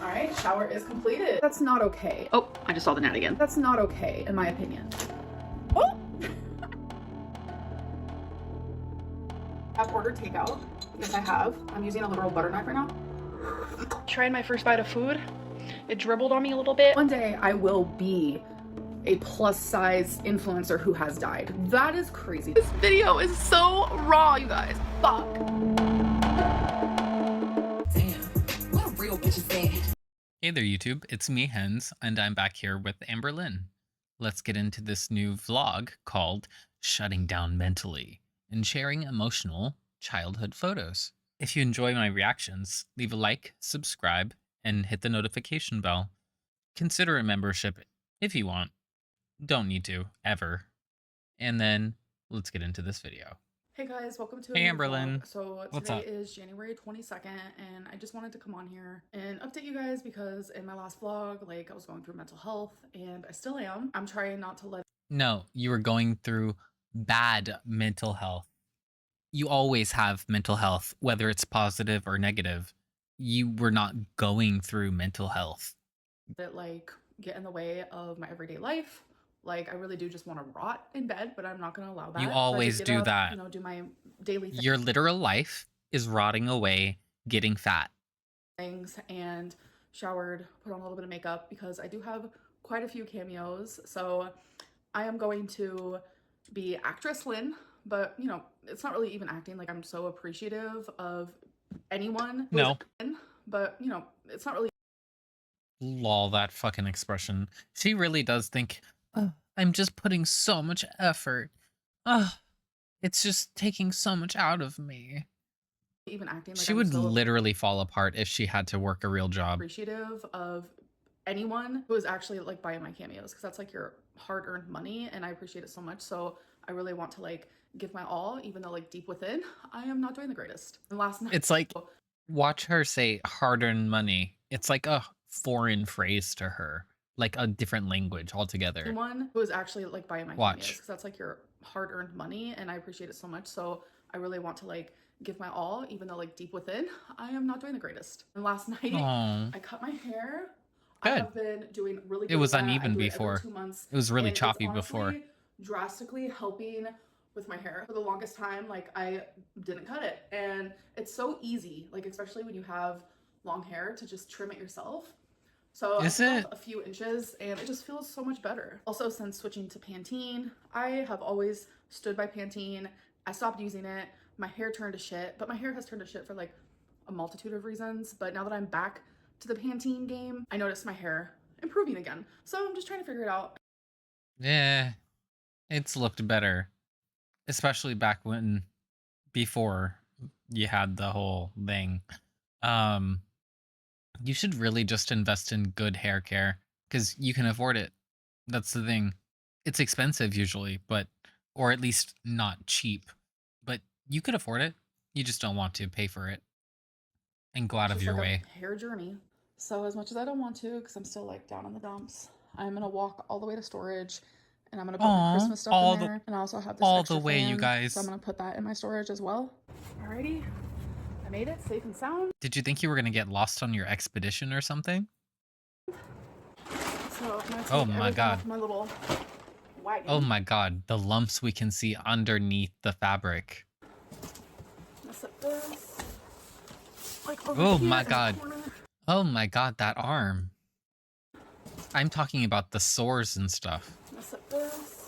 All right, shower is completed. That's not okay. Oh, I just saw the gnat again. That's not okay, in my opinion. Oh! I've ordered takeout. Yes, I have. I'm using a literal butter knife right now. Trying my first bite of food. It dribbled on me a little bit. One day I will be a plus size influencer who has died. That is crazy. This video is so raw, you guys. Fuck. Damn, what a real bitch is that? Hey there YouTube, it's me Hens, and I'm back here with Amberlynn. Let's get into this new vlog called Shutting Down Mentally and sharing emotional childhood photos. If you enjoy my reactions, leave a like, subscribe, and hit the notification bell. Consider a membership if you want. Don't need to, ever. And then, let's get into this video. Hey guys, welcome to a Hey new Amberlynn. vlog. So What's today up? is January 22nd and I just wanted to come on here and update you guys because in my last vlog, like I was going through mental health and I still am. I'm trying not to let No, you were going through bad mental health. You always have mental health, whether it's positive or negative. You were not going through mental health. it like get in the way of my everyday life. Like I really do just want to rot in bed, but I'm not going to allow that. You So I always just do get up, that. You know, do my daily Your literal life is rotting away, getting fat. things and showered, put on a little bit of makeup because I do have quite a few cameos. So I am going to be actress Lynn, but you know, it's not really even acting. Like I'm so appreciative of anyone who is No. in, but you know, it's not really Lol, that fucking expression. She really does think, oh, I'm just putting so much effort. Oh, it's just taking so much out of me. even acting. Like She I'm would so literally fall apart if she had to work a real job. appreciative of anyone who is actually like buying my cameos because that's like your hard-earned money and I appreciate it so much. So I really want to like give my all, even though like deep within I am not doing the greatest. And last night It's like, watch her say hard-earned money. It's like a foreign phrase to her, like a different language altogether. anyone who is actually like buying my Watch. cameos because that's like your hard-earned money and I appreciate it so much. So I really want to like give my all, even though like deep within I am not doing the greatest. And last night Aww. I cut my hair. I Good. have been doing really good It was with that. I uneven do it every before. 2 months. It was really and choppy it's before. honestly drastically helping with my hair. For the longest time, like I didn't cut it. And it's so easy, like especially when you have long hair, to just trim it yourself. So Is I cut it? off a few inches and it just feels so much better. Also, since switching to Pantene, I have always stood by Pantene. I stopped using it. My hair turned to shit, but my hair has turned to shit for like a multitude of reasons. But now that I'm back to the Pantene game, I noticed my hair improving again. So I'm just trying to figure it out. Yeah, it's looked better. Especially back when, before you had the whole thing. You should really just invest in good hair care because you can afford it. That's the thing. It's expensive usually, but, or at least not cheap, but you could afford it. You just don't want to pay for it and go out It's of just your like way. a hair journey. So as much as I don't want to, because I'm still like down in the dumps, I'm gonna walk all the way to storage and I'm gonna put my Aw, Christmas stuff all in the- there. And I also have this all extra the way, you fan, guys. so I'm gonna put that in my storage as well. Alrighty, I made it safe and sound. Did you think you were going to get lost on your expedition or something? So I'm gonna take Oh my everything God. off my little wagon. Oh my God, the lumps we can see underneath the fabric. Let's set this like over Oh here my in the God. corner. Oh my God, that arm. I'm talking about the sores and stuff. Let's set this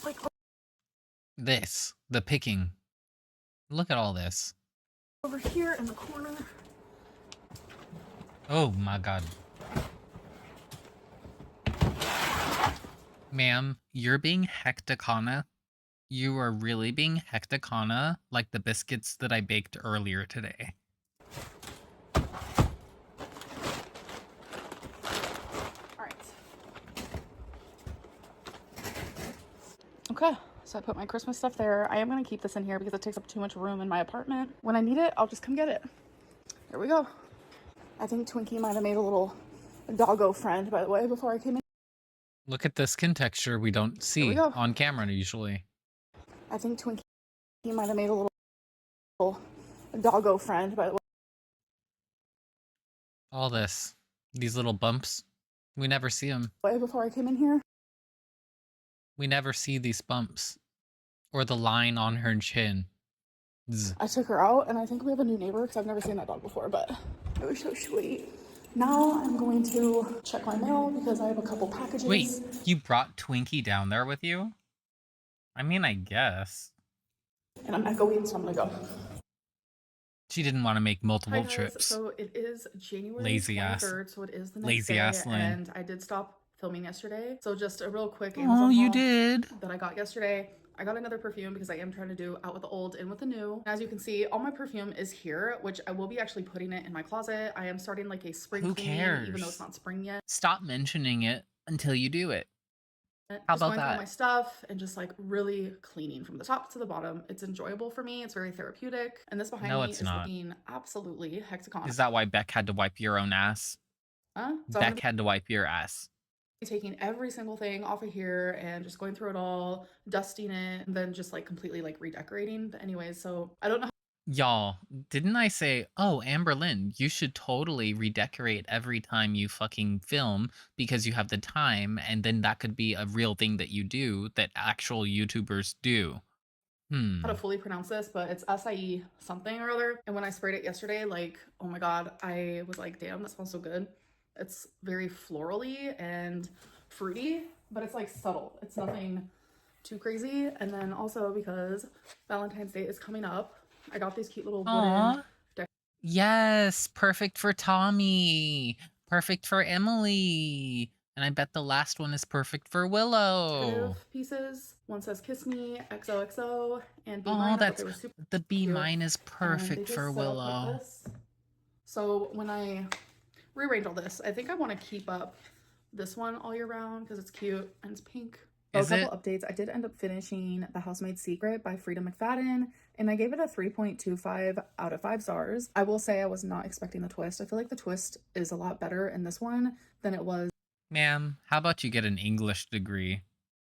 like This, the picking. Look at all this. over here in the corner. Oh my God. Ma'am, you're being hecticana. You are really being hecticana like the biscuits that I baked earlier today. Alright. Okay, so I put my Christmas stuff there. I am going to keep this in here because it takes up too much room in my apartment. When I need it, I'll just come get it. There we go. I think Twinkie might have made a little doggo friend, by the way, before I came in. Look at the skin texture we don't see go. on camera usually. I think Twinkie might have made a little doggo friend, by the way. All this. These little bumps. We never see them. Way before I came in here. We never see these bumps. Or the line on her chin. Zzz. I took her out, and I think we have a new neighbor because I've never seen that dog before, but it was so sweet. Now I'm going to check my mail because I have a couple packages. Wait, you brought Twinkie down there with you? I mean, I guess. And I'm echoing, so I'm gonna go. She didn't want to make multiple Hi guys, trips. so it is January Lazy 23rd, ass. so it is the next Lazy day, ass Lynn. and I did stop filming yesterday. So just a real quick Oh, Amazon you haul did. that I got yesterday. I got another perfume because I am trying to do out with the old, in with the new. As you can see, all my perfume is here, which I will be actually putting it in my closet. I am starting like a spring Who cleaning, cares? even though it's not spring yet. Stop mentioning it until you do it. How Just about going through that? my stuff and just like really cleaning from the top to the bottom. It's enjoyable for me. It's very therapeutic. And this behind No, me it's is not. looking absolutely hexagonal. Is that why Beck had to wipe your own ass? So I'm Beck gonna had to wipe your ass. be taking every single thing off of here and just going through it all, dusting it, and then just like completely like redecorating. But anyways, so I don't know. Y'all, didn't I say, oh, Amberlynn, you should totally redecorate every time you fucking film because you have the time, and then that could be a real thing that you do that actual YouTubers do. How to fully pronounce this, but it's acai something or other. And when I sprayed it yesterday, like, oh my god, I was like, damn, that smells so good. It's very florally and fruity, but it's like subtle. It's nothing too crazy. And then also because Valentine's Day is coming up, I got these cute little wooden Aw. Yes, perfect for Tommy. Perfect for Emily. And I bet the last one is perfect for Willow. decorative pieces. One says "Kiss Me," XOXO, and "Be Oh, Mine." I thought that's they were super the B cute. mine is And they perfect just for sit up like Willow. this. So when I rearrange all this, I think I want to keep up this one all year round because it's cute and it's pink. So Is a couple updates. I did end up finishing The Housemaid's Secret by Frida McFadden, and I gave it a 3.25 out of 5 stars. I will say I was not expecting the twist. I feel like the twist is a lot better in this one than it was Ma'am, how about you get an English degree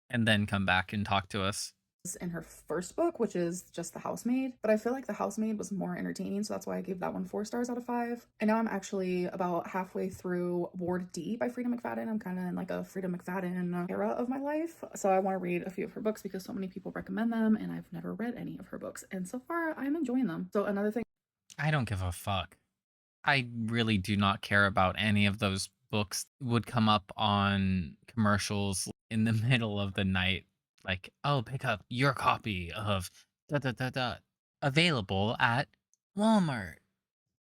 and then come back and talk to us? in her first book, which is just The Housemaid. But I feel like The Housemaid was more entertaining, so that's why I gave that one 4 stars out of 5. And now I'm actually about halfway through Ward D by Frida McFadden. I'm kind of in like a Frida McFadden era of my life. So I want to read a few of her books because so many people recommend them, and I've never read any of her books. And so far, I'm enjoying them. So another thing I don't give a fuck. I really do not care about any of those books would come up on commercials in the middle of the night. Like, oh, pick up your copy of da da da da. Available at Walmart.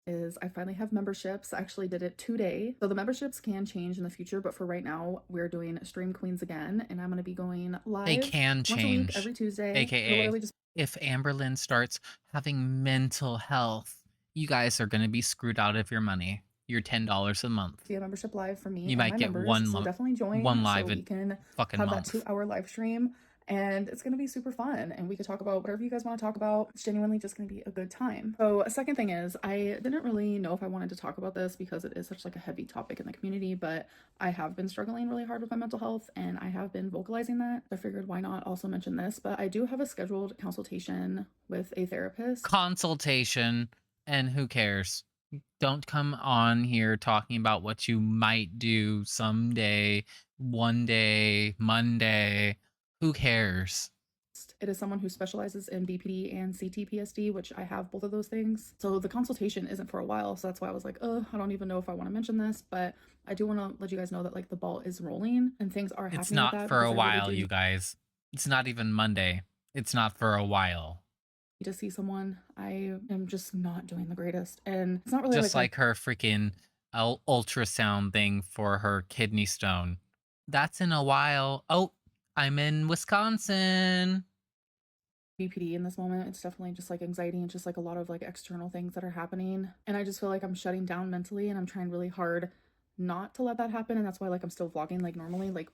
is I finally have memberships. I actually did it today. So the memberships can change in the future, but for right now, we're doing Stream Queens again, and I'm going to be going live They can once a week, change. every Tuesday. AKA, Literally just if Amberlynn starts having mental health, you guys are going to be screwed out of your money. Your $10 a month. be a membership live for me You and might my get members. So definitely join one live so we can fucking have month. that 2-hour live stream. And it's going to be super fun, and we could talk about whatever you guys want to talk about. It's genuinely just going to be a good time. So a second thing is, I didn't really know if I wanted to talk about this because it is such like a heavy topic in the community, but I have been struggling really hard with my mental health, and I have been vocalizing that. I figured why not also mention this, but I do have a scheduled consultation with a therapist. Consultation, and who cares? Don't come on here talking about what you might do someday, one day, Monday. Who cares? It is someone who specializes in BPD and CTPSD, which I have both of those things. So the consultation isn't for a while, so that's why I was like, I don't even know if I want to mention this, but I do want to let you guys know that like the ball is rolling and things are happening. It's not with that for a because I really while, do you guys. It's not even Monday. It's not for a while. need to see someone. I am just not doing the greatest, and it's not really Just like her freaking ultrasound thing for her kidney stone. That's in a while. Oh, I'm in Wisconsin. BPD in this moment. It's definitely just like anxiety and just like a lot of like external things that are happening. And I just feel like I'm shutting down mentally, and I'm trying really hard not to let that happen. And that's why like I'm still vlogging like normally. Like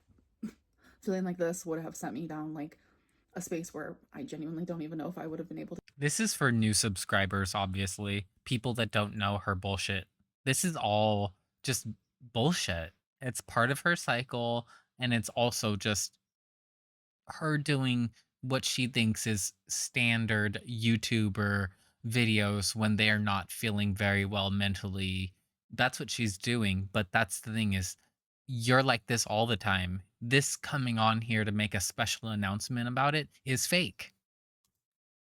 feeling like this would have sent me down like a space where I genuinely don't even know if I would have been able to. This is for new subscribers, obviously. People that don't know her bullshit. This is all just bullshit. It's part of her cycle, and it's also just her doing what she thinks is standard YouTuber videos when they are not feeling very well mentally That's what she's doing, but that's the thing is you're like this all the time. This coming on here to make a special announcement about it is fake.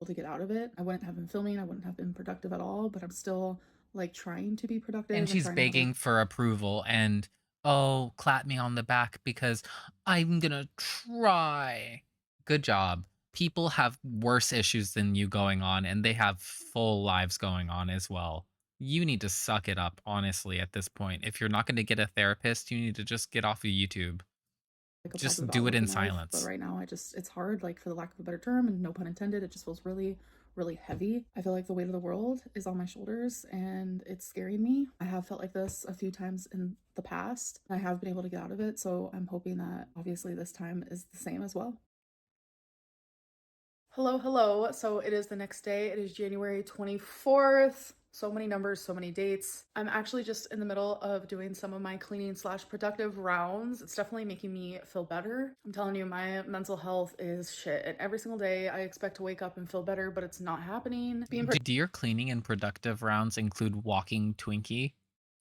To get out of it. I wouldn't have been filming, I wouldn't have been productive at all, but I'm still like trying to be And productive and she's trying to have a begging for approval and, "Oh, clap me on the back because I'm gonna try." Good job. People have worse issues than you going on, and they have full lives going on as well. You need to suck it up, honestly, at this point. If you're not gonna get a therapist, you need to just get off of YouTube. like a Just positive do it outlook in in life. But silence. right now it's hard, like for the lack of a better term, and no pun intended, it just feels really, really heavy. I feel like the weight of the world is on my shoulders and it's scaring me. I have felt like this a few times in the past. I have been able to get out of it, so I'm hoping that obviously this time is the same as well. Hello, hello. So it is the next day. It is January 24th. So many numbers, so many dates. I'm actually just in the middle of doing some of my cleaning slash productive rounds. It's definitely making me feel better. I'm telling you, my mental health is shit. And every single day I expect to wake up and feel better, but it's not happening. Do your cleaning and productive rounds include walking Twinkie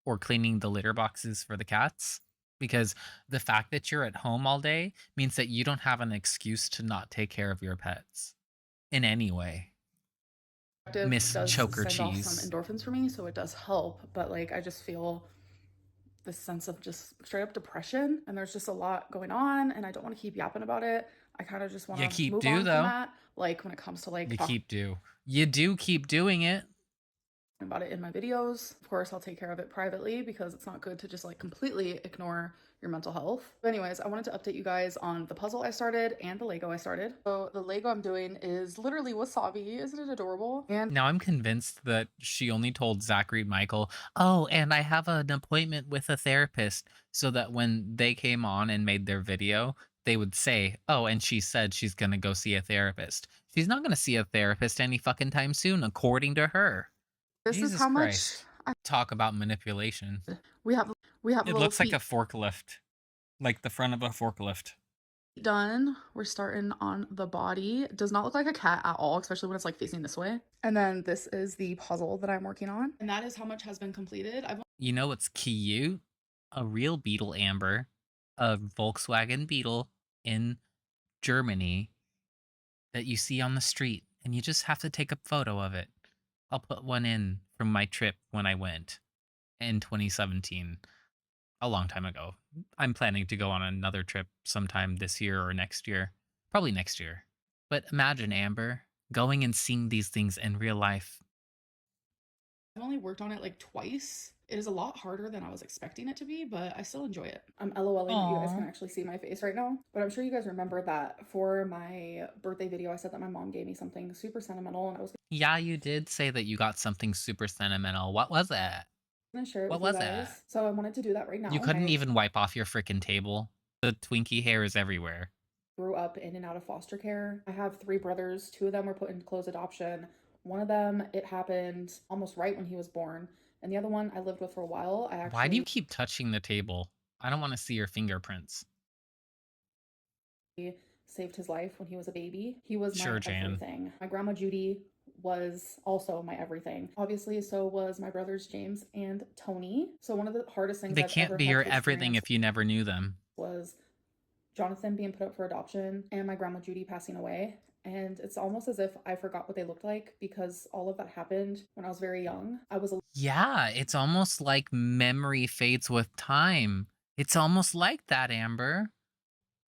or cleaning the litter boxes for the cats? Because the fact that you're at home all day means that you don't have an excuse to not take care of your pets in any way. Productive Miss does Choker send off some Cheese. endorphins for me, so it does help. But like, I just feel this sense of just straight up depression, and there's just a lot going on, and I don't want to keep yapping about it. I kind of just want You to keep move do on from though. that. Like when it comes to like You talking keep do. You do keep doing it. about it in my videos. Of course, I'll take care of it privately because it's not good to just like completely ignore your mental health. But anyways, I wanted to update you guys on the puzzle I started and the Lego I started. So the Lego I'm doing is literally wasabi. Isn't it adorable? And Now I'm convinced that she only told Zachary Michael, "Oh, and I have an appointment with a therapist," so that when they came on and made their video, they would say, "Oh, and she said she's gonna go see a therapist." She's not gonna see a therapist any fucking time soon, according to her. this is Jesus how much Christ. Talk about manipulation. we have we have It little looks like a feet forklift, like the front of a forklift. done. We're starting on the body. It does not look like a cat at all, especially when it's like facing this way. And then this is the puzzle that I'm working on. And that is how much has been completed. I've You know what's cute? A real Beetle, Amber, a Volkswagen Beetle in Germany that you see on the street, and you just have to take a photo of it. I'll put one in from my trip when I went in 2017, a long time ago. I'm planning to go on another trip sometime this year or next year, probably next year. But imagine, Amber, going and seeing these things in real life. only worked on it like twice. It is a lot harder than I was expecting it to be, but I still enjoy it. I'm LOLing that you guys can Aww. actually see my face right now, but I'm sure you guys remember that for my birthday video, I said that my mom gave me something super sentimental and I was Yeah, you did say that you got something super sentimental. What was it? gonna share it What with you was it? guys. So I wanted to do that right You now. couldn't I even wipe off your freaking table. The Twinkie hair is everywhere. grew up in and out of foster care. I have three brothers. Two of them were put into closed adoption. One of them, it happened almost right when he was born. And the other one I lived with for a while. I Why do you actually keep touching the table? I don't want to see your fingerprints. saved his life when he was a baby. He was my Sure, Jan. everything. My grandma Judy was also my everything. Obviously, so was my brothers James and Tony. So one of the hardest things They I've can't ever be had your to everything experience if you never knew them. was Jonathan being put up for adoption and my grandma Judy passing away. And it's almost as if I forgot what they looked like because all of that happened when I was very young. I was Yeah, it's almost like memory fades with time. It's almost like that, Amber.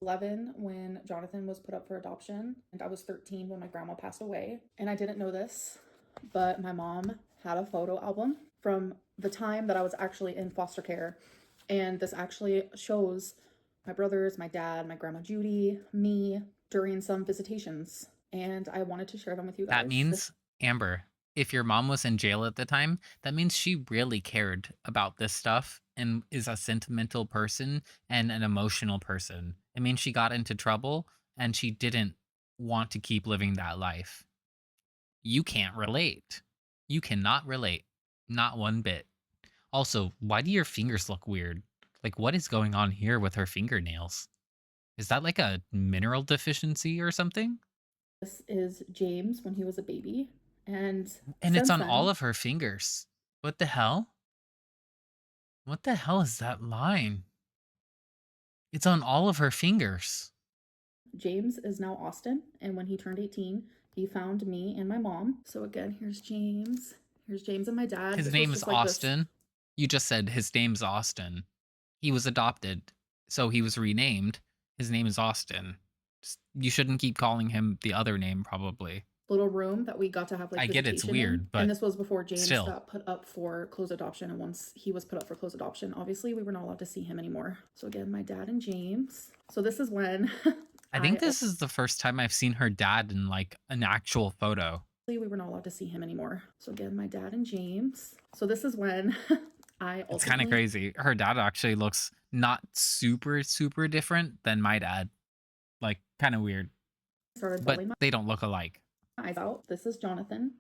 11 when Jonathan was put up for adoption, and I was 13 when my grandma passed away. And I didn't know this, but my mom had a photo album from the time that I was actually in foster care. And this actually shows my brothers, my dad, my grandma Judy, me during some visitations. And I wanted to share them with you That guys. means, Amber, if your mom was in jail at the time, that means she really cared about this stuff and is a sentimental person and an emotional person. It means she got into trouble and she didn't want to keep living that life. You can't relate. You cannot relate. Not one bit. Also, why do your fingers look weird? Like, what is going on here with her fingernails? Is that like a mineral deficiency or something? This is James when he was a baby. And And it's since on all then, of her fingers. What the hell? What the hell is that line? It's on all of her fingers. James is now Austin, and when he turned 18, he found me and my mom. So again, here's James. Here's James and my dad. His This name was is just like this. Austin. You just said his name's Austin. He was adopted, so he was renamed. His name is Austin. You shouldn't keep calling him the other name, probably. Little room that we got to have like I get it's visitation in. weird, but And this was before James still. got put up for closed adoption. And once he was put up for closed adoption, obviously we were not allowed to see him anymore. So again, my dad and James. So this is when I think this is the first time I've seen her dad in like an actual photo. we were not allowed to see him anymore. So again, my dad and James. So this is when It's kind of crazy. Her dad actually looks not super different than my dad. Like kind of weird. started But bawling they don't look alike. my eyes out. This is Jonathan.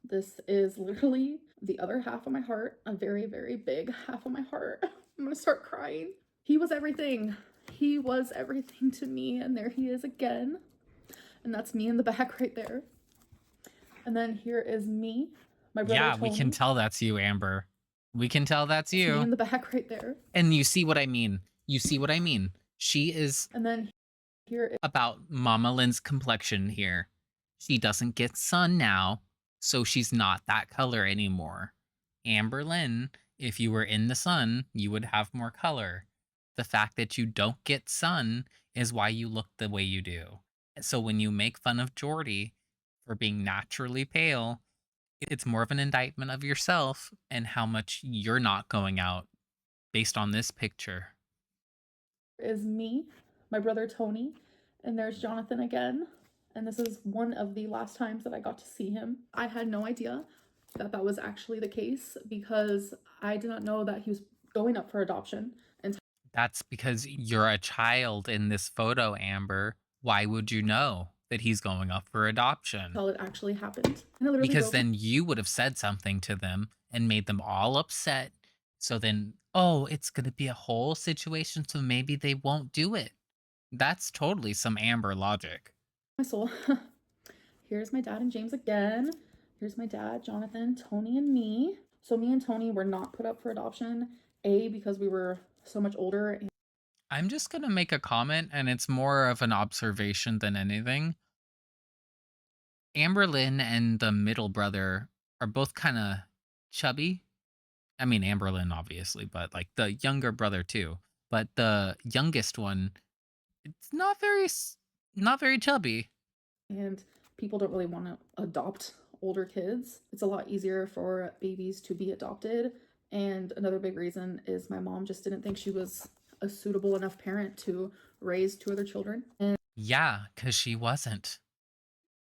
This is literally the other half of my heart, a very, very big half of my heart. I'm gonna start crying. He was everything. He was everything to me, and there he is again. And that's me in the back right there. And then here is me, my brother Yeah, Tony. we can tell that's you, Amber. We can tell that's Me you. in the back right there. And you see what I mean. You see what I mean. She is And then here is about MamaLynn's complexion here. She doesn't get sun now, so she's not that color anymore. Amberlynn, if you were in the sun, you would have more color. The fact that you don't get sun is why you look the way you do. So when you make fun of Jordy for being naturally pale, it's more of an indictment of yourself and how much you're not going out based on this picture. me, my brother Tony, and there's Jonathan again. And this is one of the last times that I got to see him. I had no idea that that was actually the case because I did not know that he was going up for adoption until That's because you're a child in this photo, Amber. Why would you know that he's going up for adoption? it actually happened. And I literally Because broke then you would have said something to them and made them all upset. So then, oh, it's going to be a whole situation, so maybe they won't do it. That's totally some Amber logic. my soul. Here's my dad and James again. Here's my dad, Jonathan, Tony, and me. So me and Tony were not put up for adoption, A, because we were so much older. And I'm just going to make a comment, and it's more of an observation than anything. Amberlynn and the middle brother are both kind of chubby. I mean, Amberlynn, obviously, but like the younger brother too. But the youngest one, it's not very chubby. and people don't really want to adopt older kids. It's a lot easier for babies to be adopted. And another big reason is my mom just didn't think she was a suitable enough parent to raise two other children. And Yeah, because she wasn't.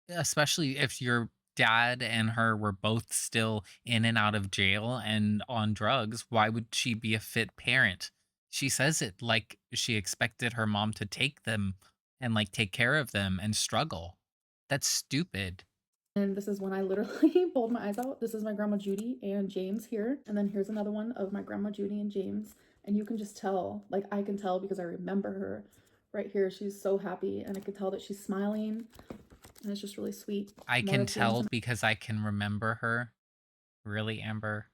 Especially if your dad and her were both still in and out of jail and on drugs, why would she be a fit parent? She says it like she expected her mom to take them and like take care of them and struggle. That's stupid. this is when I literally bawled my eyes out. This is my grandma Judy and James here. And then here's another one of my grandma Judy and James. And you can just tell, like I can tell because I remember her right here. She's so happy and I can tell that she's smiling. And it's just really sweet. I More can of James tell and because I can remember her. Really, Amber?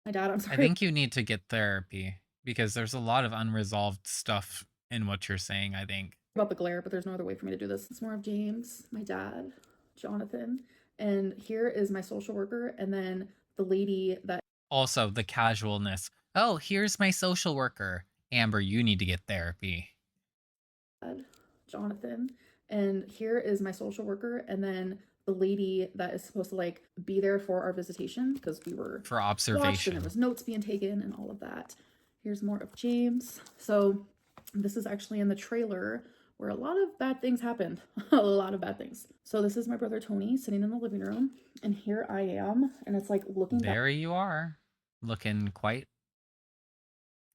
my dad, I'm I sorry. think you need to get therapy because there's a lot of unresolved stuff in what you're saying, I think. About the glare, but there's no other way for me to do this. It's more of James, my dad, Jonathan, and here is my social worker, and then the lady that Also, the casualness. Oh, here's my social worker. Amber, you need to get therapy. Jonathan, and here is my social worker, and then the lady that is supposed to like be there for our visitation because we were For watched and observation. there was notes being taken and all of that. Here's more of James. So this is actually in the trailer where a lot of bad things happened. A lot of bad things. So this is my brother Tony sitting in the living room, and here I am, and it's like looking back There you are. Looking quite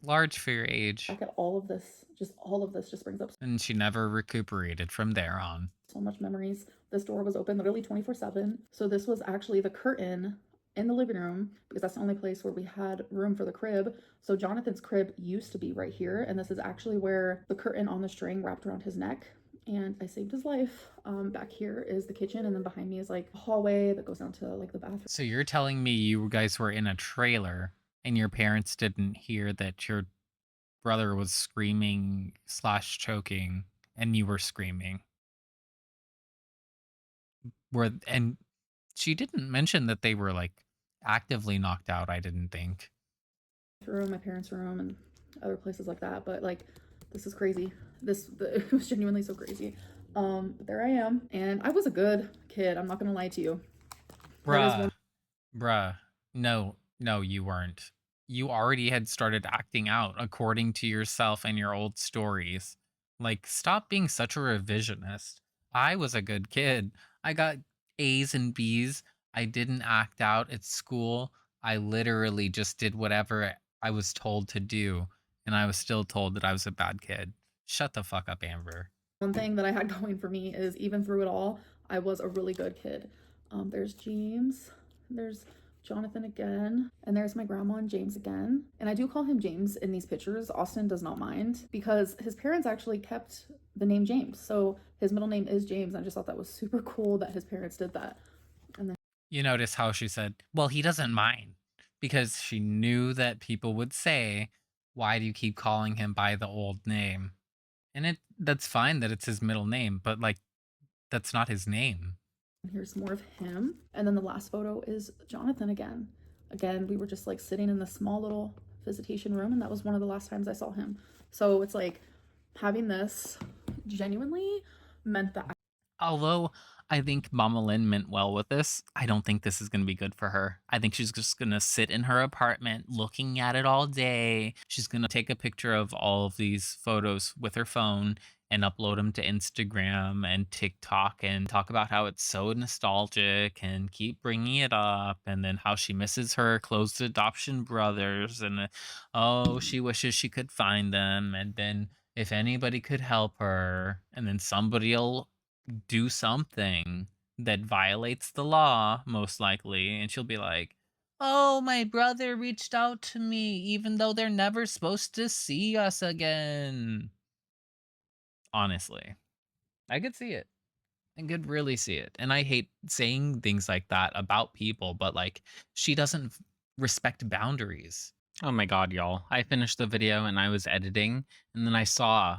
large for your age. at all of this. Just all of this just brings up And she never recuperated from there on. so much memories. This door was open literally 24/7. So this was actually the curtain in the living room because that's the only place where we had room for the crib. So Jonathan's crib used to be right here, and this is actually where the curtain on the string wrapped around his neck. And I saved his life. Back here is the kitchen, and then behind me is like a hallway that goes down to like the bathroom. So you're telling me you guys were in a trailer and your parents didn't hear that your brother was screaming slash choking and you were screaming. And she didn't mention that they were like actively knocked out, I didn't think. room, my parents' room, and other places like that. But like, this is crazy. It was genuinely so crazy. But there I am, and I was a good kid. I'm not gonna lie to you. That is one. Bruh. Bruh. No, no, you weren't. You already had started acting out according to yourself and your old stories. Like, stop being such a revisionist. I was a good kid. I got A's and B's. I didn't act out at school. I literally just did whatever I was told to do, and I was still told that I was a bad kid. Shut the fuck up, Amber. One thing that I had going for me is even through it all, I was a really good kid. There's James, there's Jonathan again, and there's my grandma and James again. And I do call him James in these pictures. Austin does not mind because his parents actually kept the name James. So his middle name is James. I just thought that was super cool that his parents did that. And then You notice how she said, well, he doesn't mind, because she knew that people would say, why do you keep calling him by the old name? And that's fine that it's his middle name, but like that's not his name. here's more of him. And then the last photo is Jonathan again. Again, we were just like sitting in the small little visitation room, and that was one of the last times I saw him. So it's like having this genuinely meant that Although I think MamaLynn meant well with this, I don't think this is going to be good for her. I think she's just going to sit in her apartment looking at it all day. She's going to take a picture of all of these photos with her phone and upload them to Instagram and TikTok and talk about how it's so nostalgic and keep bringing it up, and then how she misses her close adoption brothers, and oh, she wishes she could find them, and then if anybody could help her, and then somebody'll do something that violates the law, most likely, and she'll be like, "Oh, my brother reached out to me, even though they're never supposed to see us again." Honestly, I could see it. I could really see it. And I hate saying things like that about people, but like, she doesn't respect boundaries. Oh my god, y'all. I finished the video and I was editing, and then I saw,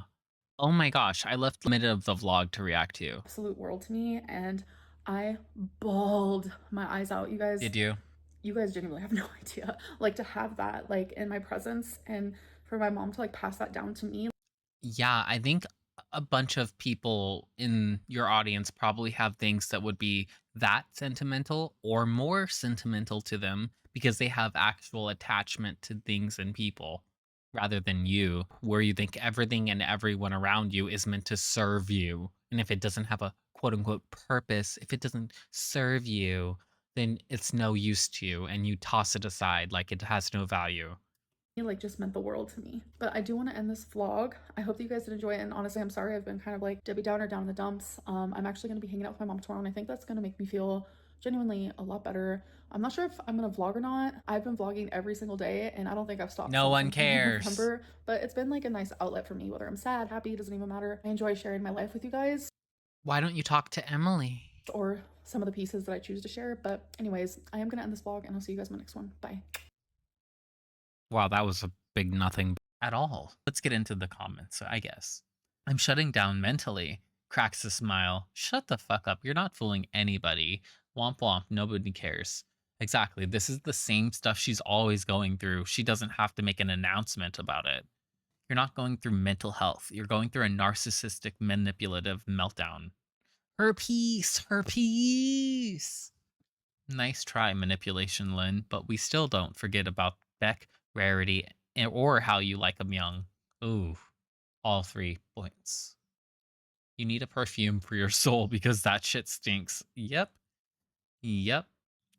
oh my gosh, I left the minute of the vlog to react to. absolute world to me, and I bawled my eyes out. Did you? You guys genuinely have no idea. Like to have that like in my presence, and for my mom to like pass that down to me. Yeah, I think a bunch of people in your audience probably have things that would be that sentimental or more sentimental to them because they have actual attachment to things and people rather than you, where you think everything and everyone around you is meant to serve you. And if it doesn't have a quote unquote purpose, if it doesn't serve you, then it's no use to you and you toss it aside like it has no value. Like just meant the world to me. But I do want to end this vlog. I hope that you guys did enjoy it, and honestly I'm sorry I've been kind of like Debbie Downer down in the dumps. I'm actually going to be hanging out with my mom tomorrow, and I think that's going to make me feel genuinely a lot better. I'm not sure if I'm gonna vlog or not. I've been vlogging every single day, and I don't think I've stopped No one since, like, cares. November, but it's been like a nice outlet for me, whether I'm sad, happy, it doesn't even matter. I enjoy sharing my life with you guys, Why don't you talk to Emily? or some of the pieces that I choose to share. But anyways, I am gonna end this vlog, and I'll see you guys in my next one. Bye. Wow, that was a big nothing at all. Let's get into the comments, I guess. I'm shutting down mentally. Cracks a smile. Shut the fuck up. You're not fooling anybody. Womp womp. Nobody cares. Exactly. This is the same stuff she's always going through. She doesn't have to make an announcement about it. You're not going through mental health. You're going through a narcissistic, manipulative meltdown. Her piece. Her piece. Nice try, Manipulation Lynn, but we still don't forget about Beck, Rarity, or how you like 'em young. Ooh, all 3 points. You need a perfume for your soul because that shit stinks. Yep. Yep.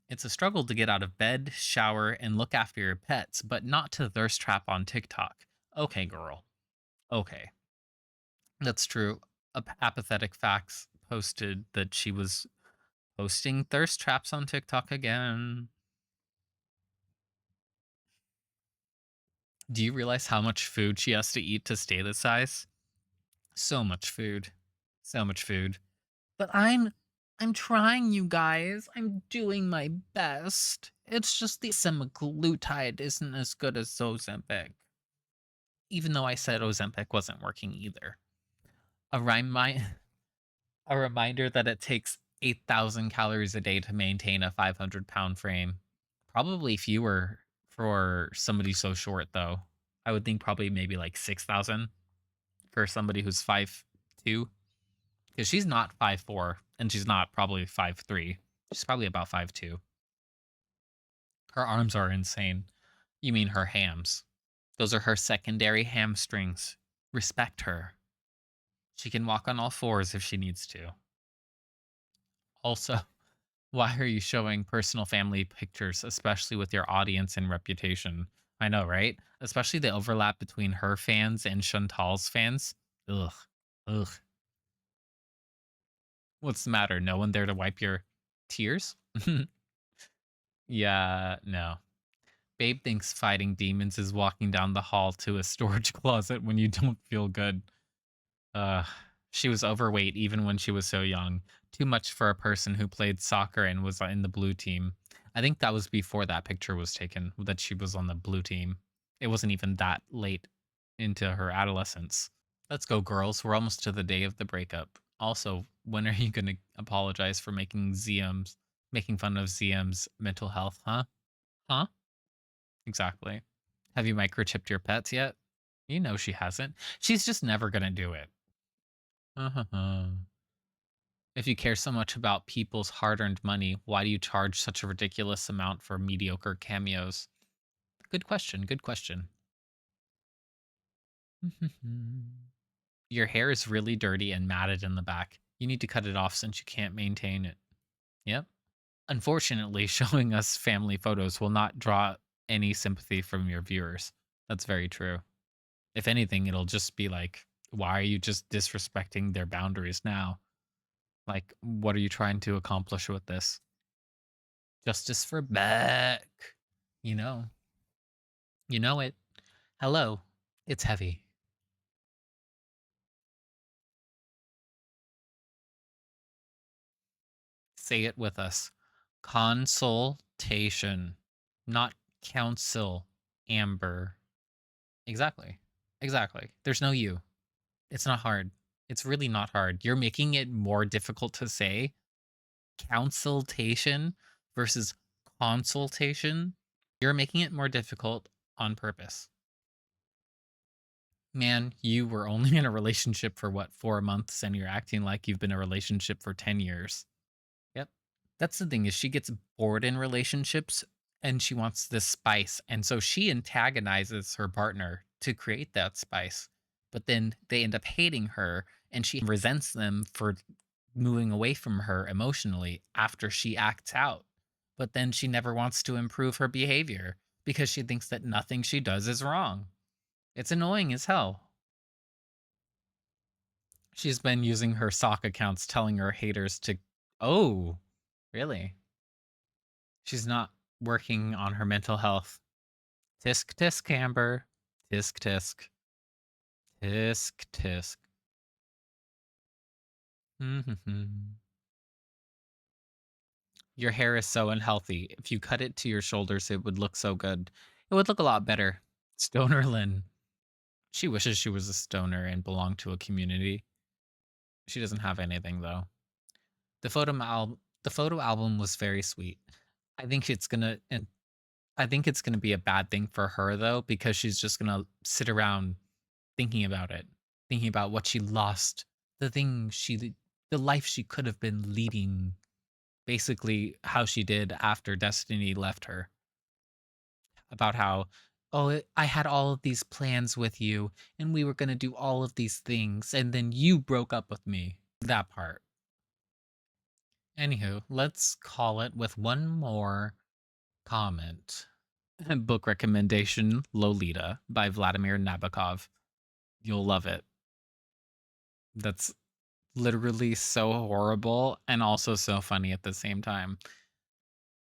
It's a struggle to get out of bed, shower, and look after your pets, but not to thirst trap on TikTok. Okay, girl. Okay. That's true. Apathetic Facts posted that she was posting thirst traps on TikTok again. Do you realize how much food she has to eat to stay this size? So much food. So much food. But I'm trying, you guys. I'm doing my best. It's just the semaglutide isn't as good as Ozempic. Even though I said Ozempic wasn't working either. A a reminder that it takes 8,000 calories a day to maintain a 500-pound frame. Probably fewer for somebody so short, though. I would think probably maybe like 6,000 for somebody who's 5'2", because she's not 5'4", and she's not probably 5'3". She's probably about 5'2". Her arms are insane. You mean her hams. Those are her secondary hamstrings. Respect her. She can walk on all fours if she needs to. Also, why are you showing personal family pictures, especially with your audience and reputation? I know, right? Especially the overlap between her fans and Chantal's fans. Ugh. Ugh. What's the matter? No one there to wipe your tears? Yeah, no. Babe thinks fighting demons is walking down the hall to a storage closet when you don't feel good. Uh, she was overweight even when she was so young. Too much for a person who played soccer and was in the blue team. I think that was before that picture was taken, that she was on the blue team. It wasn't even that late into her adolescence. Let's go, girls. We're almost to the day of the breakup. Also, when are you going to apologize for making fun of ZM's mental health, huh? Huh? Exactly. Have you microchipped your pets yet? You know she hasn't. She's just never going to do it. Uh-huh. If you care so much about people's hard earned money, why do you charge such a ridiculous amount for mediocre cameos? Good question. Good question. Your hair is really dirty and matted in the back. You need to cut it off since you can't maintain it. Yep. Unfortunately, showing us family photos will not draw any sympathy from your viewers. That's very true. If anything, it'll just be like, why are you just disrespecting their boundaries now? Like, what are you trying to accomplish with this? Justice for Beck. You know. You know it. Hello. It's heavy. Say it with us. Consultation, not counsel, Amber. Exactly. Exactly. There's no you. It's not hard. It's really not hard. You're making it more difficult to say consultation versus consultation. You're making it more difficult on purpose. Man, you were only in a relationship for what, 4 months, and you're acting like you've been in a relationship for 10 years. Yep. That's the thing is she gets bored in relationships and she wants this spice. And so she antagonizes her partner to create that spice. But then they end up hating her and she resents them for moving away from her emotionally after she acts out. But then she never wants to improve her behavior because she thinks that nothing she does is wrong. It's annoying as hell. She's been using her sock accounts telling her haters to. Oh, really? She's not working on her mental health. Tisk tisk, Amber. Tisk tisk. Tisk tisk. Your hair is so unhealthy. If you cut it to your shoulders, it would look so good. It would look a lot better. Stoner Lynn. She wishes she was a stoner and belonged to a community. She doesn't have anything though. The photo album was very sweet. I think it's gonna and I think it's gonna be a bad thing for her though, because she's just gonna sit around thinking about it, thinking about what she lost, the thing the life she could have been leading, basically how she did after Destiny left her. About how, oh, I had all of these plans with you, and we were gonna do all of these things, and then you broke up with me. That part. Anywho, let's call it with one more comment. Book recommendation Lolita by Vladimir Nabokov. You'll love it. That's literally so horrible and also so funny at the same time.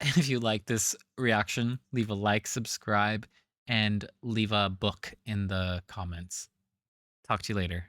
If you like this reaction, leave a like, subscribe, and leave a book in the comments. Talk to you later.